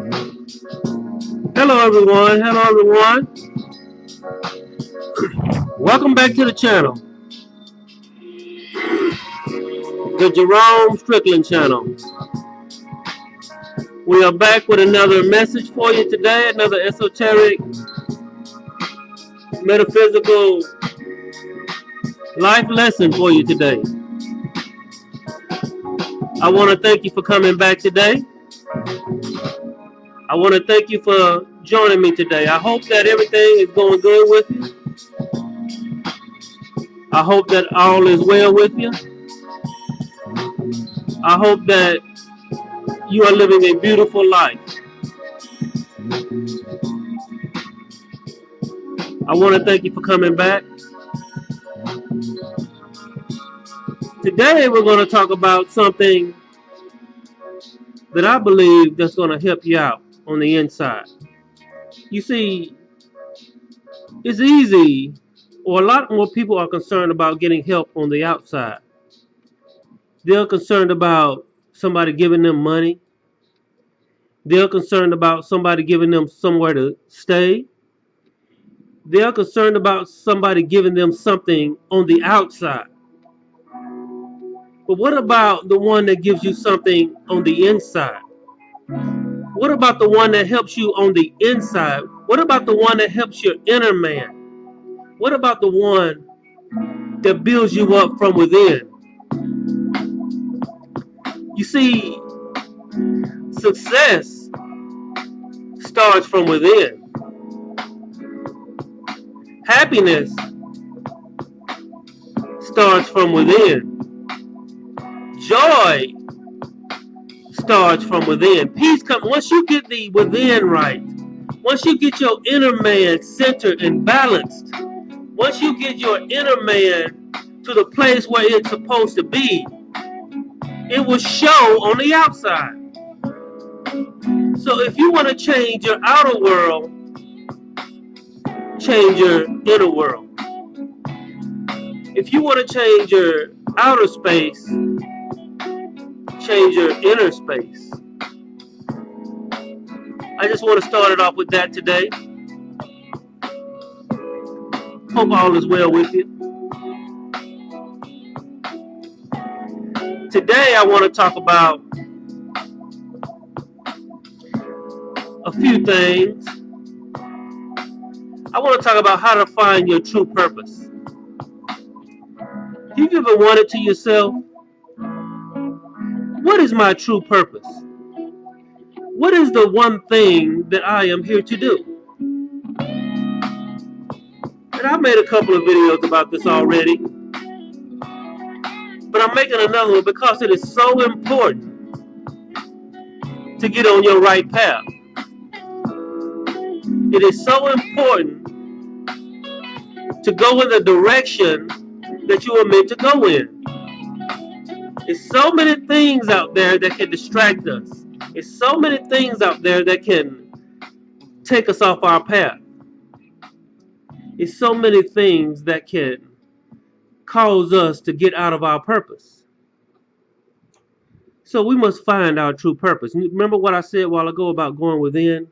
Hello everyone, hello everyone. Welcome back to the channel, the Jerome Strickland channel. We are back with another message for you today, another esoteric, metaphysical life lesson for you today. I want to thank you for coming back today. I want to thank you for joining me today. I hope that everything is going good with you. I hope that all is well with you. I hope that you are living a beautiful life. I want to thank you for coming back. Today we're going to talk about something that I believe that's going to help you out on the inside. You see, it's easy, or a lot more people are concerned about getting help on the outside. They're concerned about somebody giving them money. They're concerned about somebody giving them somewhere to stay. They're concerned about somebody giving them something on the outside. But what about the one that gives you something on the inside? What about the one that helps you on the inside? What about the one that helps your inner man? What about the one that builds you up from within? You see, success starts from within. Happiness starts from within. Joy starts from within. Peace comes once you get the within right. Once you get your inner man centered and balanced. Once you get your inner man to the place where it's supposed to be, it will show on the outside. So if you want to change your outer world, change your inner world. If you want to change your outer space, change your inner space. I just want to start it off with that today. Hope all is well with you. Today I want to talk about a few things. I want to talk about how to find your true purpose. Have you ever wondered to yourself, what is my true purpose? What is the one thing that I am here to do? And I've made a couple of videos about this already, but I'm making another one because it is so important to get on your right path. It is so important to go in the direction that you are meant to go in. There's so many things out there that can distract us. There's so many things out there that can take us off our path. There's so many things that can cause us to get out of our purpose. So we must find our true purpose. Remember what I said a while ago about going within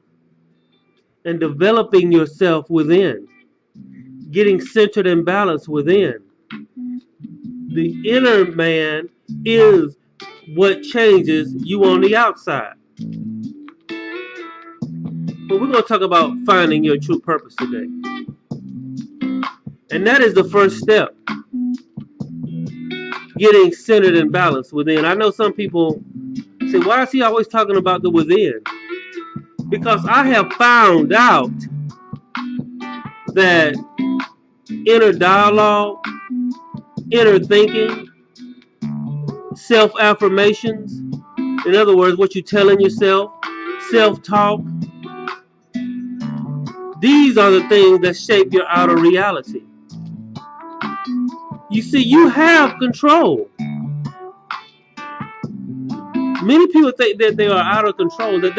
and developing yourself within, getting centered and balanced within. The inner man is what changes you on the outside. But we're going to talk about finding your true purpose today. And that is the first step. Getting centered and balanced within. I know some people say, why is he always talking about the within? Because I have found out that inner dialogue, inner thinking, self-affirmations, in other words, what you're telling yourself, self-talk, these are the things that shape your outer reality. You see, you have control. Many people think that they are out of control, that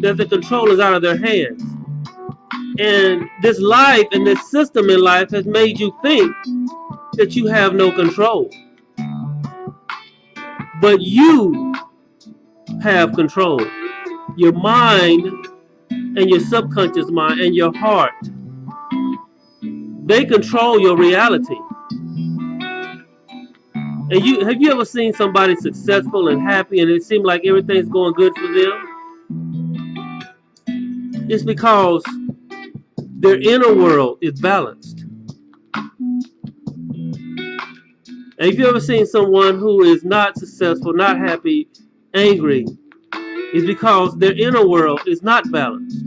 the control is out of their hands. And this life and this system in life has made you think that you have no control. But you have control. your mind and your subconscious mind and your heart, they control your reality. And have you ever seen somebody successful and happy and it seems like everything's going good for them? It's because their inner world is balanced. And if you ever seen someone who is not successful, not happy, angry, it's because their inner world is not balanced.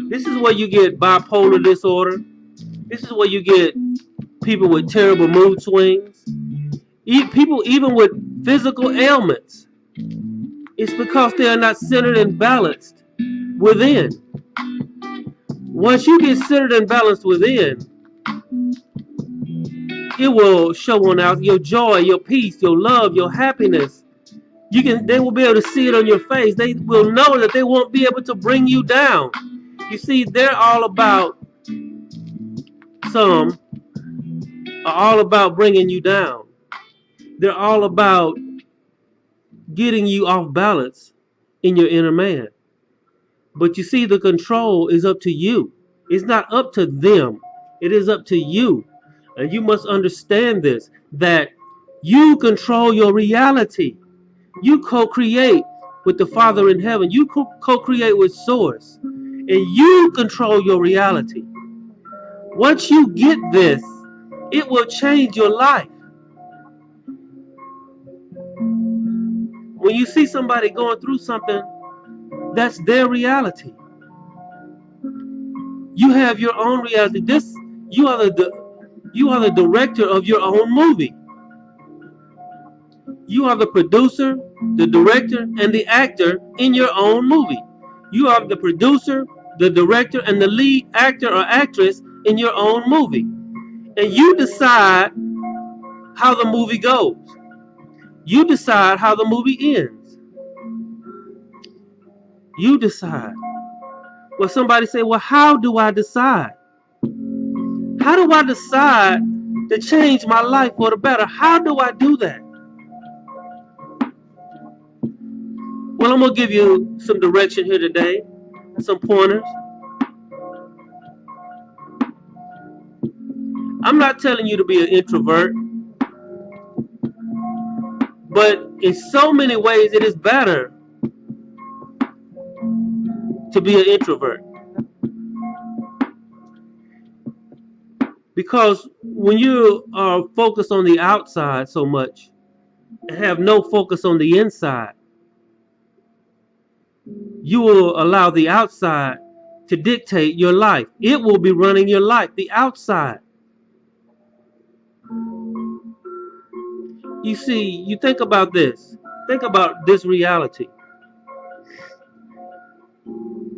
This is where you get bipolar disorder. This is where you get people with terrible mood swings. People even with physical ailments. It's because they are not centered and balanced within. Once you get centered and balanced within, it will show on out. Your joy, your peace, your love, your happiness. They will be able to see it on your face. They will know that they won't be able to bring you down. You see, they're all about, some are all about bringing you down. They're all about getting you off balance in your inner man. But you see, the control is up to you. It's not up to them. It is up to you. And you must understand this, that you control your reality. You co-create with the Father in heaven. You co-create with Source. And you control your reality. Once you get this, it will change your life. When you see somebody going through something, that's their reality. You have your own reality. You are the director of your own movie. You are the producer, the director, and the actor in your own movie. You are the producer, the director, and the lead actor or actress in your own movie. And you decide how the movie goes. You decide how the movie ends. You decide. Well, somebody say, well, how do I decide? How do I decide to change my life for the better? How do I do that? Well, I'm going to give you some direction here today, some pointers. I'm not telling you to be an introvert, but in so many ways it is better to be an introvert. Because when you are focused on the outside so much and have no focus on the inside, you will allow the outside to dictate your life. It will be running your life, the outside. You see, you think about this. Think about this reality.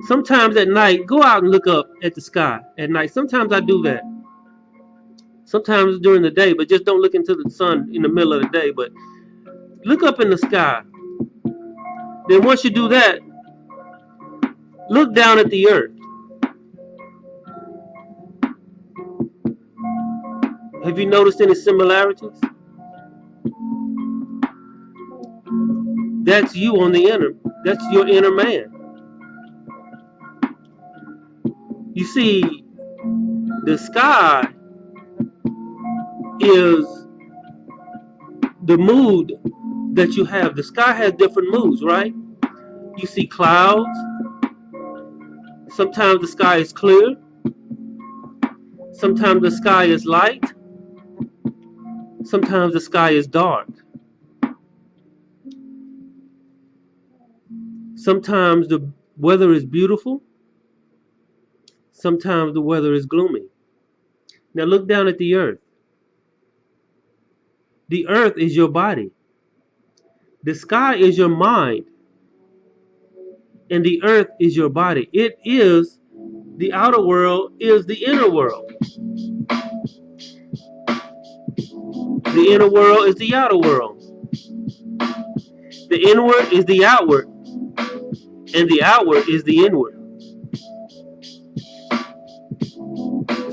Sometimes at night, go out and look up at the sky at night. Sometimes I do that. Sometimes during the day, but just don't look into the sun in the middle of the day. But look up in the sky. Then once you do that, look down at the earth. Have you noticed any similarities? That's you on the inner. That's your inner man. You see, the sky is the mood that you have. The sky has different moods, right? You see clouds. Sometimes the sky is clear. Sometimes the sky is light. Sometimes the sky is dark. Sometimes the weather is beautiful. Sometimes the weather is gloomy. Now look down at the earth. The earth is your body. The sky is your mind. And the earth is your body. It is the outer world, is the inner world. The inner world is the outer world. The inward is the outward. And the outward is the inward.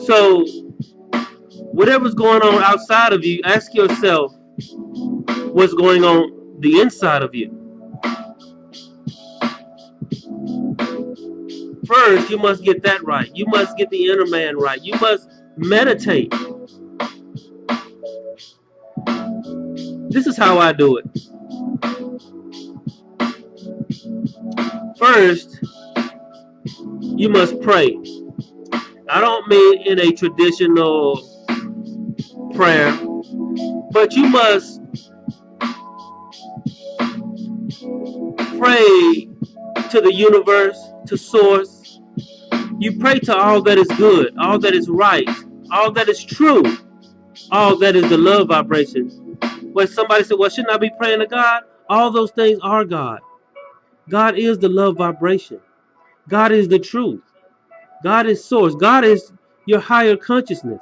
So, whatever's going on outside of you, ask yourself what's going on the inside of you. First, you must get that right. You must get the inner man right. You must meditate. This is how I do it. First, you must pray. I don't mean in a traditional prayer, but you must pray to the universe, to source. You pray to all that is good, all that is right, all that is true, all that is the love vibration. When somebody said, well, shouldn't I be praying to God? All those things are God. God is the love vibration. God is the truth. God is source. God is your higher consciousness.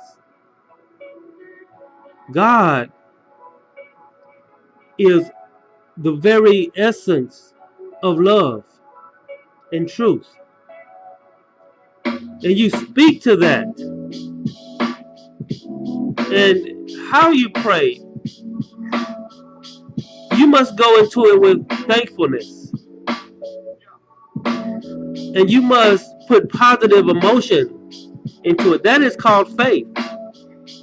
God is the very essence of love and truth. And you speak to that. And how you pray, you must go into it with thankfulness. And you must put positive emotion into it. That is called faith.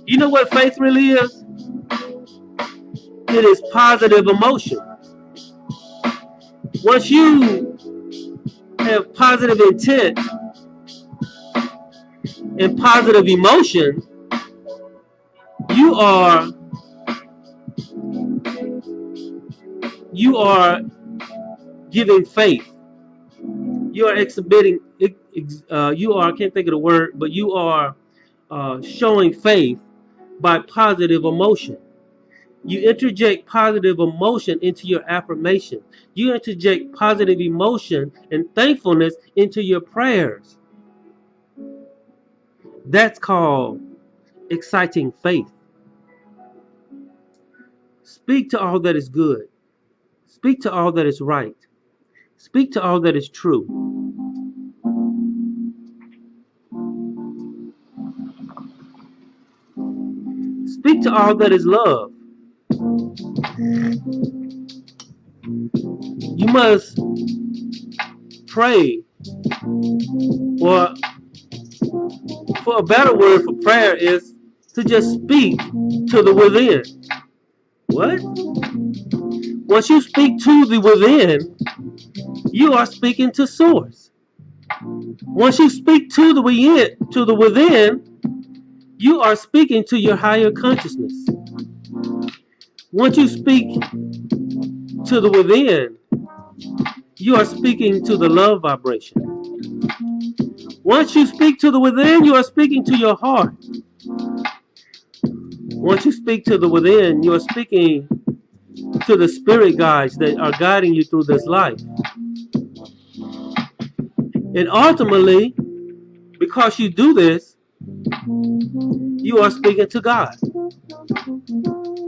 You know what faith really is? It is positive emotion. Once you have positive intent and positive emotion, you are giving faith. You are exhibiting, I can't think of the word, but you are showing faith by positive emotion. You interject positive emotion into your affirmation. You interject positive emotion and thankfulness into your prayers. That's called exciting faith. Speak to all that is good. Speak to all that is right. Speak to all that is true. Speak to all that is love. You must pray, or for a better word for prayer is to just speak to the within. What? Once you speak to the within, you are speaking to source. Once you speak to the within, you are speaking to your higher consciousness. Once you speak to the within, you are speaking to the love vibration. Once you speak to the within, you are speaking to your heart. Once you speak to the within, you are speaking to the spirit guides that are guiding you through this life. And ultimately, because you do this, you are speaking to God,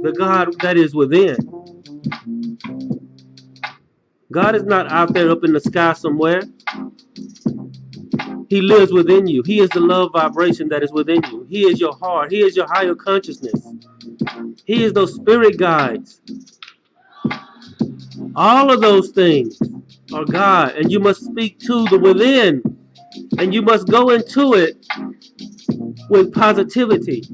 the God that is within. God is not out there up in the sky somewhere. He lives within you. He is the love vibration that is within you. He is your heart. He is your higher consciousness. He is those spirit guides. All of those things are God, and you must speak to the within, and you must go into it with positivity,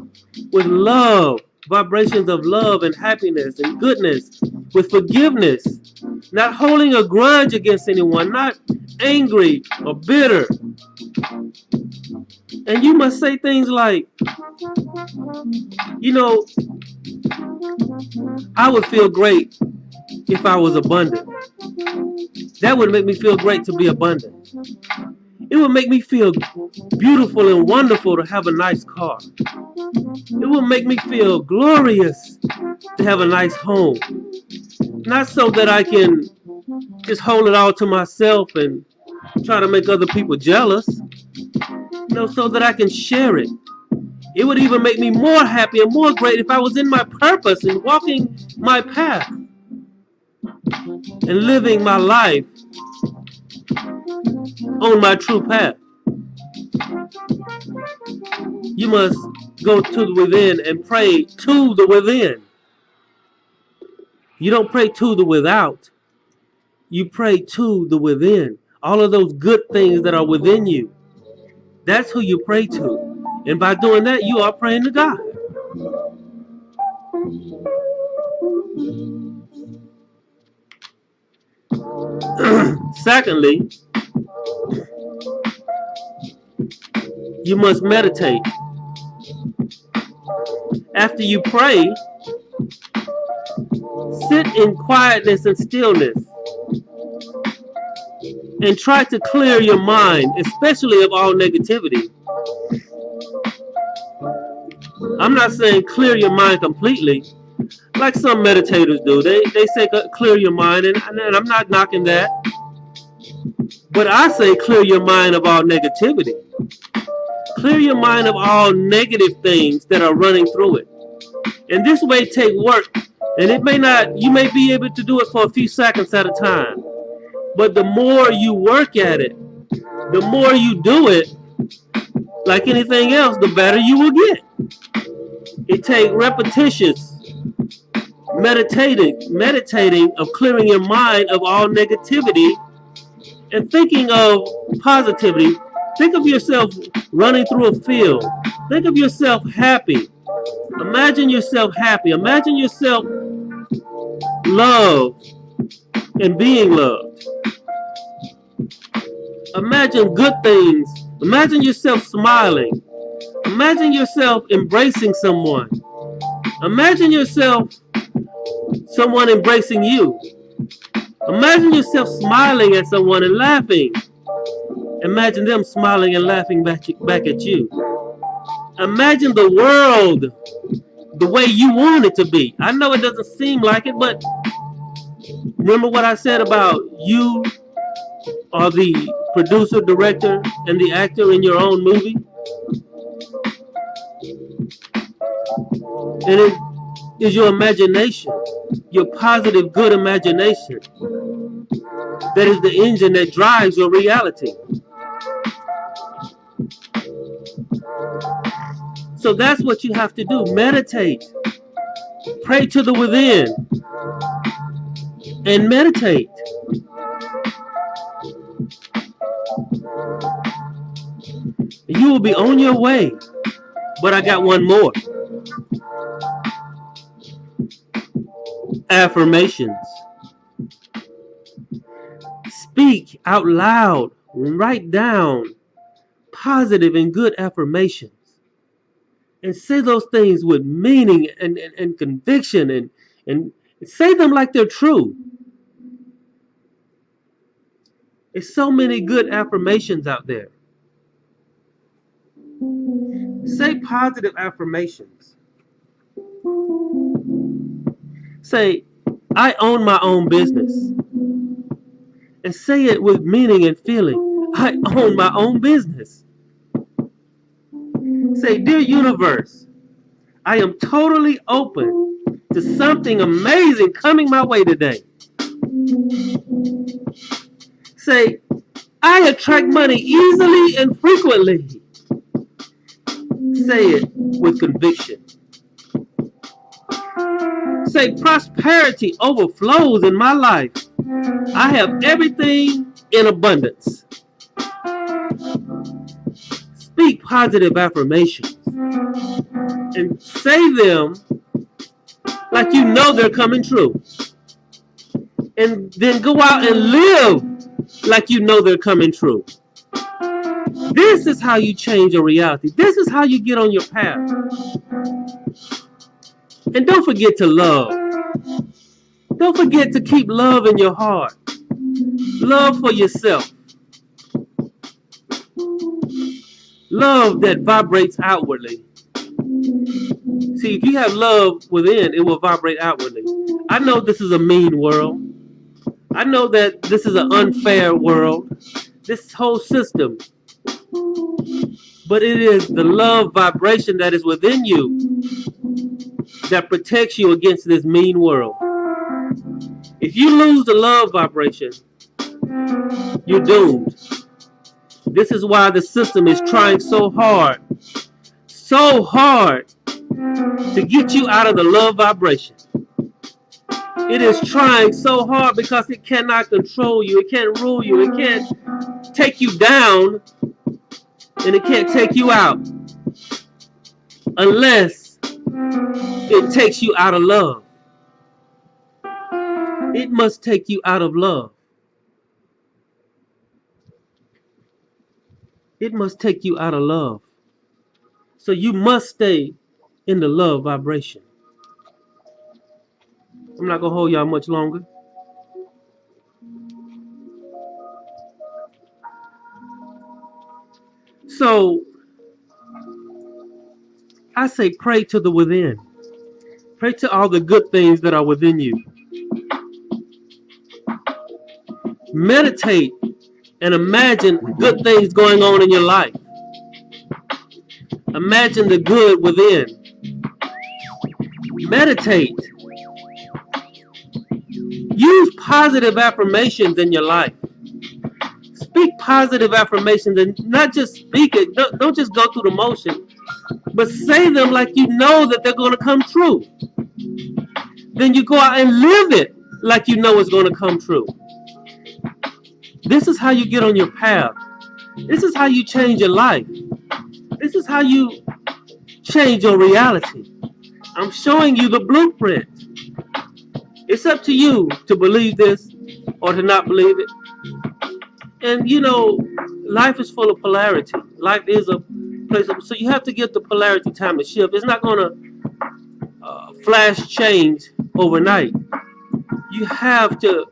with love, vibrations of love and happiness and goodness, with forgiveness, not holding a grudge against anyone, not angry or bitter. And you must say things like, you know, I would feel great if I was abundant. That would make me feel great to be abundant. It would make me feel beautiful and wonderful to have a nice car. It would make me feel glorious to have a nice home. Not so that I can just hold it all to myself and try to make other people jealous. No, so that I can share it. It would even make me more happy and more great if I was in my purpose and walking my path and living my life on my true path. You must go to the within and pray to the within. You don't pray to the without. You pray to the within. all of those good things that are within you. That's who you pray to. And by doing that, you are praying to God. Secondly, you must meditate. After you pray, sit in quietness and stillness and try to clear your mind, especially of all negativity. I'm not saying clear your mind completely, like some meditators do. They say clear your mind, and I'm not knocking that. But I say clear your mind of all negativity. Clear your mind of all negative things that are running through it. And this may take work, and it may not, you may be able to do it for a few seconds at a time. But the more you work at it, the more you do it, like anything else, the better you will get. It takes repetitious meditating of clearing your mind of all negativity and thinking of positivity. Think of yourself running through a field. Think of yourself happy. Imagine yourself happy. Imagine yourself loved and being loved. Imagine good things. Imagine yourself smiling. Imagine yourself embracing someone. Imagine yourself someone embracing you. Imagine yourself smiling at someone and laughing. Imagine them smiling and laughing back at you. Imagine the world the way you want it to be. I know it doesn't seem like it, but remember what I said about you are the producer, director, and the actor in your own movie? And it is your imagination, your positive, good imagination, that is the engine that drives your reality. So that's what you have to do. Meditate. Pray to the within. And meditate. You will be on your way. But I got one more. Affirmations. Speak out loud. Write down positive and good affirmations. And say those things with meaning and conviction and say them like they're true. There's so many good affirmations out there. Say positive affirmations. Say, I own my own business. And say it with meaning and feeling. I own my own business. Say, dear universe, I am totally open to something amazing coming my way today. Say, I attract money easily and frequently. Say it with conviction. Say, prosperity overflows in my life. I have everything in abundance. Speak positive affirmations and say them like you know they're coming true. And then go out and live like you know they're coming true. This is how you change your reality. This is how you get on your path. And don't forget to love. Don't forget to keep love in your heart. Love for yourself. Love that vibrates outwardly. See, if you have love within, it will vibrate outwardly. I know this is a mean world. I know that this is an unfair world. This whole system. But it is the love vibration that is within you that protects you against this mean world. If you lose the love vibration, you're doomed. This is why the system is trying so hard to get you out of the love vibration. It is trying so hard because it cannot control you. It can't rule you. It can't take you down, and it can't take you out unless it takes you out of love. It must take you out of love. It must take you out of love. So you must stay in the love vibration. I'm not going to hold y'all much longer. So I say pray to the within. Pray to all the good things that are within you. Meditate and imagine good things going on in your life. Imagine the good within. Meditate. Use positive affirmations in your life. Speak positive affirmations and not just speak it. Don't just go through the motion, but say them like you know that they're going to come true. Then you go out and live it like you know it's going to come true. This is how you get on your path. This is how you change your life. This is how you change your reality. I'm showing you the blueprint. It's up to you to believe this or to not believe it. And you know, life is full of polarity. Life is a place of, so you have to give the polarity time to shift. It's not going to flash change overnight. You have to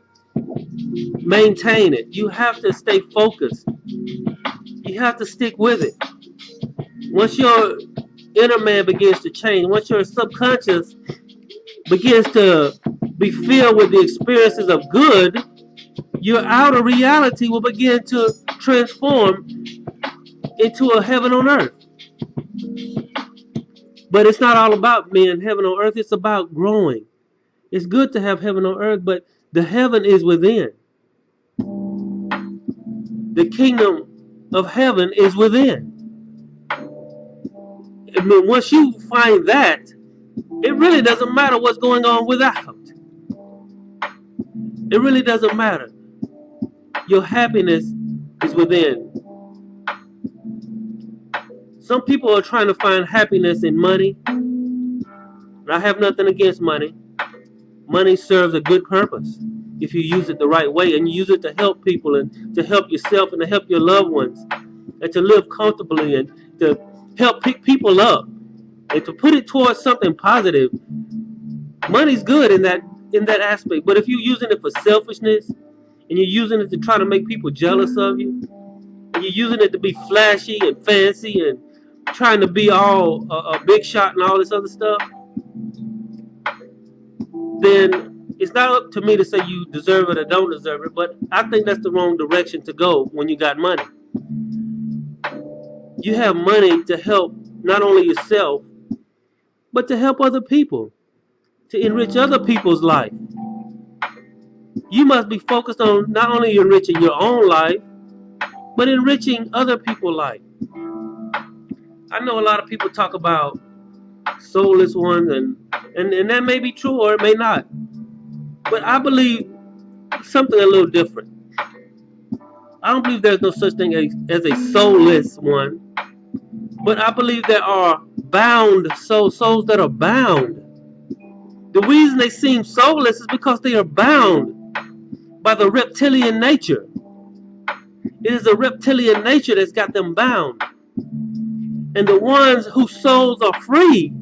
maintain it. You have to stay focused. You have to stick with it. Once your inner man begins to change, once your subconscious begins to be filled with the experiences of good, your outer reality will begin to transform into a heaven on earth. But it's not all about being heaven on earth. It's about growing. It's good to have heaven on earth, but the heaven is within. The kingdom of heaven is within. I mean, once you find that, it really doesn't matter what's going on without. It really doesn't matter. Your happiness is within. Some people are trying to find happiness in money. And I have nothing against money. Money serves a good purpose if you use it the right way, and you use it to help people and to help yourself and to help your loved ones and to live comfortably and to help pick people up and to put it towards something positive. Money's good in that aspect, but if you're using it for selfishness and you're using it to try to make people jealous of you, and you're using it to be flashy and fancy and trying to be all a big shot and all this other stuff, then it's not up to me to say you deserve it or don't deserve it, but I think that's the wrong direction to go when you got money. You have money to help not only yourself, but to help other people, to enrich other people's life. You must be focused on not only enriching your own life, but enriching other people's life. I know a lot of people talk about soulless ones, and that may be true or it may not. But I believe something a little different. I don't believe there's no such thing as a soulless one, but I believe there are bound souls that are bound. The reason they seem soulless is because they are bound by the reptilian nature. It is the reptilian nature that's got them bound. And the ones whose souls are free,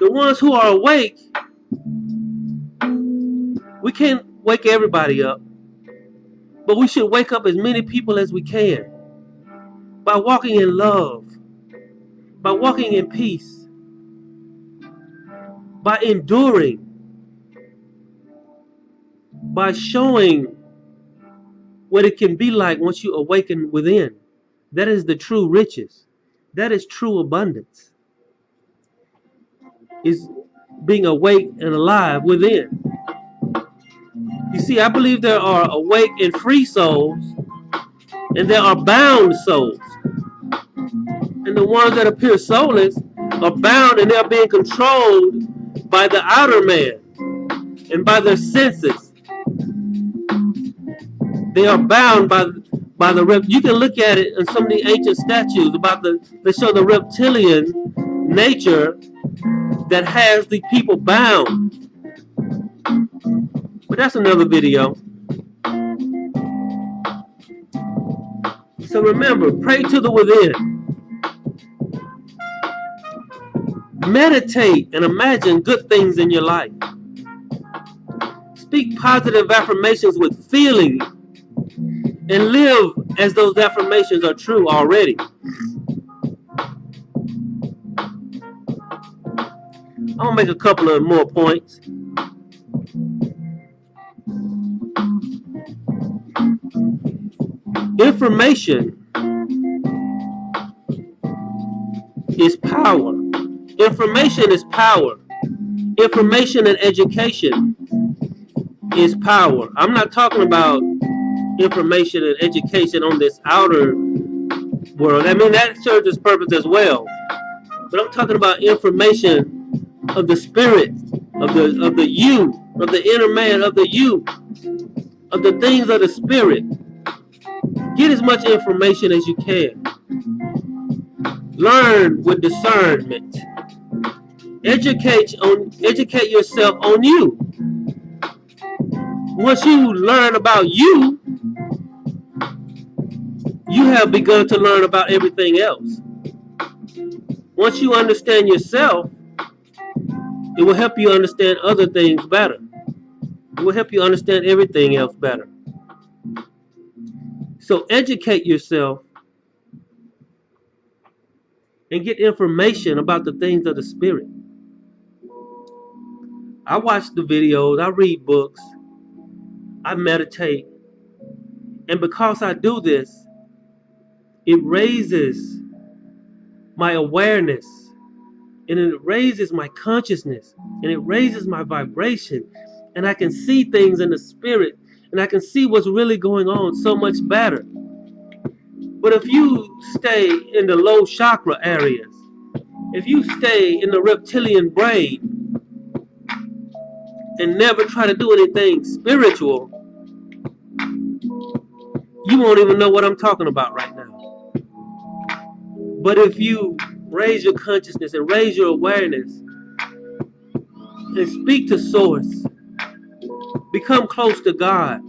the ones who are awake, we can't wake everybody up, but we should wake up as many people as we can by walking in love, by walking in peace, by enduring, by showing what it can be like once you awaken within. That is the true riches. That is true abundance. Is being awake and alive within. You see, I believe there are awake and free souls, and there are bound souls. And the ones that appear soulless are bound, and they're being controlled by the outer man. and by their senses. They are bound by the you can look at it in some of the ancient statues about they show the reptilian nature that has the people bound. But that's another video. So remember, pray to the within. Meditate and imagine good things in your life. Speak positive affirmations with feeling and live as those affirmations are true already. I'll make a couple of more points. Information is power. Information is power. Information and education is power. I'm not talking about information and education on this outer world. I mean, that serves its purpose as well. But I'm talking about information of the spirit, of the you, of the inner man, of the you, of the things of the spirit. Get as much information as you can. Learn with discernment. Educate yourself on you. Once you learn about you, you have begun to learn about everything else. Once you understand yourself, it will help you understand other things better. It will help you understand everything else better. So educate yourself and get information about the things of the spirit. I watch the videos, I read books, I meditate, and because I do this, it raises my awareness, and it raises my consciousness, and it raises my vibration, and I can see things in the spirit, and I can see what's really going on so much better. But if you stay in the low chakra areas, if you stay in the reptilian brain and never try to do anything spiritual, you won't even know what I'm talking about right now. But if you raise your consciousness and raise your awareness and speak to Source, become close to God,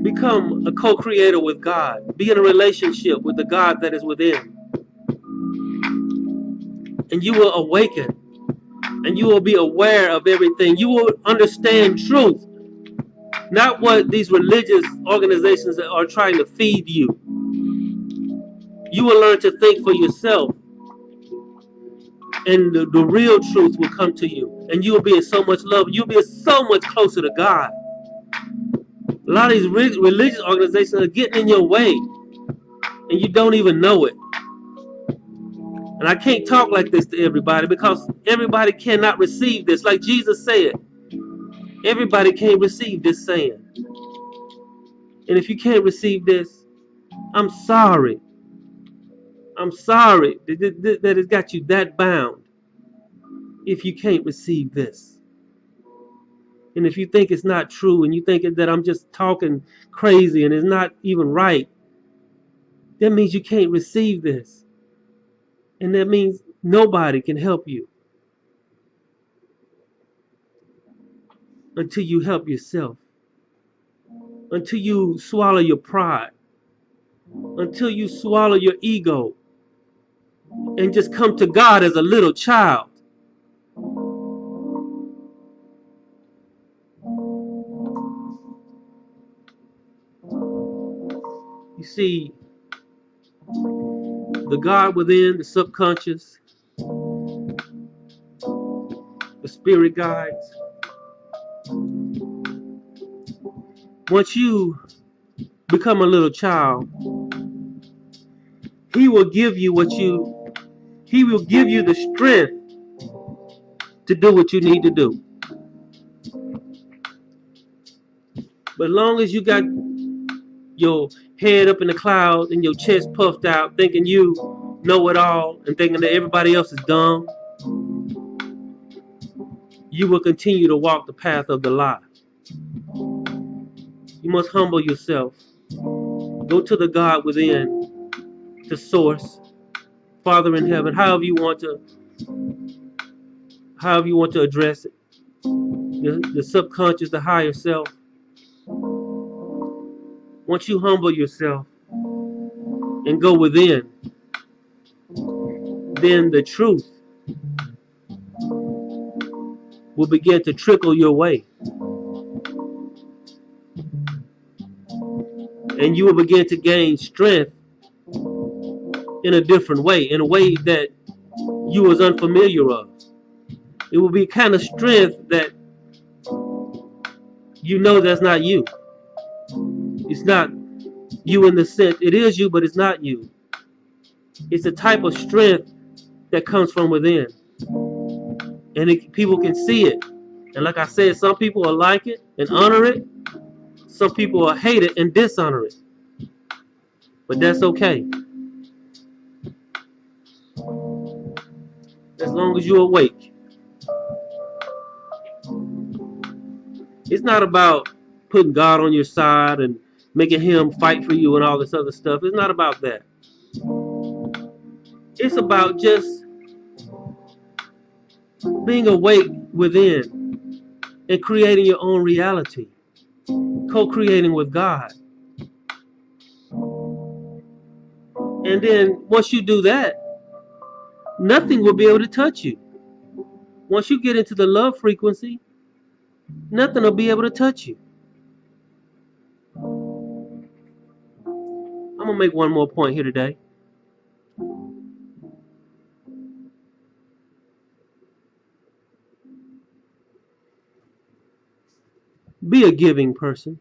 become a co-creator with God, be in a relationship with the God that is within, and you will awaken, and you will be aware of everything. You will understand truth, not what these religious organizations are trying to feed you. You will learn to think for yourself, and the real truth will come to you, and you will be in so much love. You'll be so much closer to God. A lot of these religious organizations are getting in your way, and you don't even know it. And I can't talk like this to everybody because everybody cannot receive this. Like Jesus said, everybody can't receive this saying. And if you can't receive this, I'm sorry. I'm sorry that it's got you that bound if you can't receive this. And if you think it's not true and you think that I'm just talking crazy and it's not even right, that means you can't receive this. And that means nobody can help you until you help yourself, until you swallow your pride, until you swallow your ego and just come to God as a little child. You see, the God within, the subconscious, the spirit guides. Once you become a little child, He will give you He will give you the strength to do what you need to do. But as long as you got your head up in the clouds and your chest puffed out, thinking you know it all and thinking that everybody else is dumb, you will continue to walk the path of the lie. You must humble yourself. Go to the God within, the source, Father in heaven, however you want to address it. The subconscious, the higher self. Once you humble yourself and go within, then the truth will begin to trickle your way. And you will begin to gain strength in a different way, in a way that you was unfamiliar of. It will be a kind of strength that you know that's not you. It's not you in the sense, it is you, but it's not you. It's a type of strength that comes from within. And people can see it. And like I said, some people will like it and honor it. Some people will hate it and dishonor it. But that's okay. As long as you're awake. It's not about putting God on your side and making him fight for you and all this other stuff. It's not about that. It's about just being awake within and creating your own reality. Co-creating with God. And then once you do that, nothing will be able to touch you. Once you get into the love frequency, nothing will be able to touch you. I'm going to make one more point here today. Be a giving person.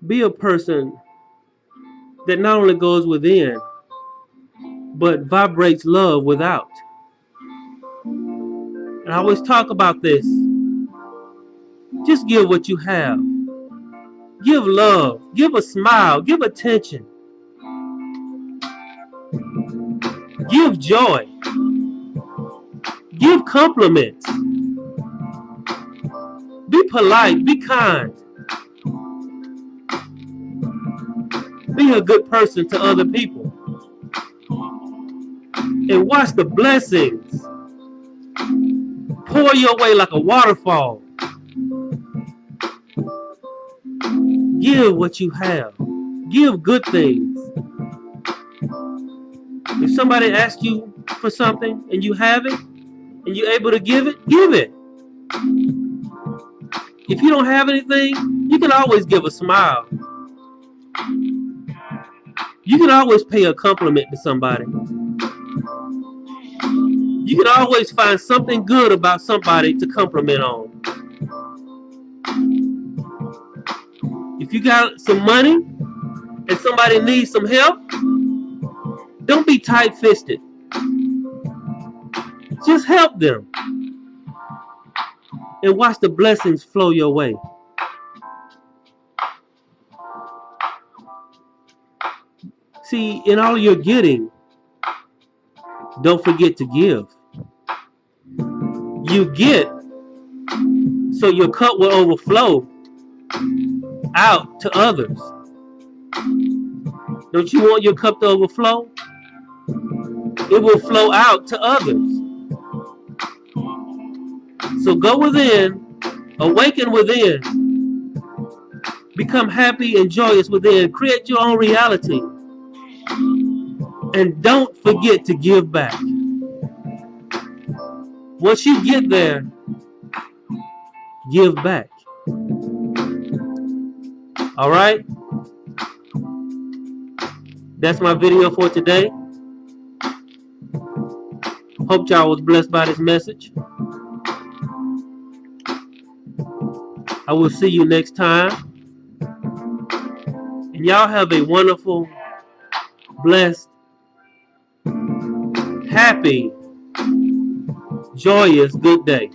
Be a person that not only goes within, but vibrates love without. And I always talk about this. Just give what you have. Give love. Give a smile. Give attention. Give joy. Give compliments. Be polite. Be kind. Be a good person to other people. And watch the blessings pour your way like a waterfall. Give what you have. Give good things. If somebody asks you for something and you have it, and you're able to give it, give it. If you don't have anything, you can always give a smile. You can always pay a compliment to somebody. You can always find something good about somebody to compliment on. If you got some money and somebody needs some help, don't be tight-fisted. Just help them. And watch the blessings flow your way. See, in all you're getting, don't forget to give. You get so your cup will overflow out to others. Don't you want your cup to overflow? It will flow out to others. So go within, awaken within, become happy and joyous within, create your own reality. And don't forget to give back. Once you get there, give back. All right? That's my video for today. Hope y'all was blessed by this message. I will see you next time. And y'all have a wonderful, blessed, happy, joyous, good day.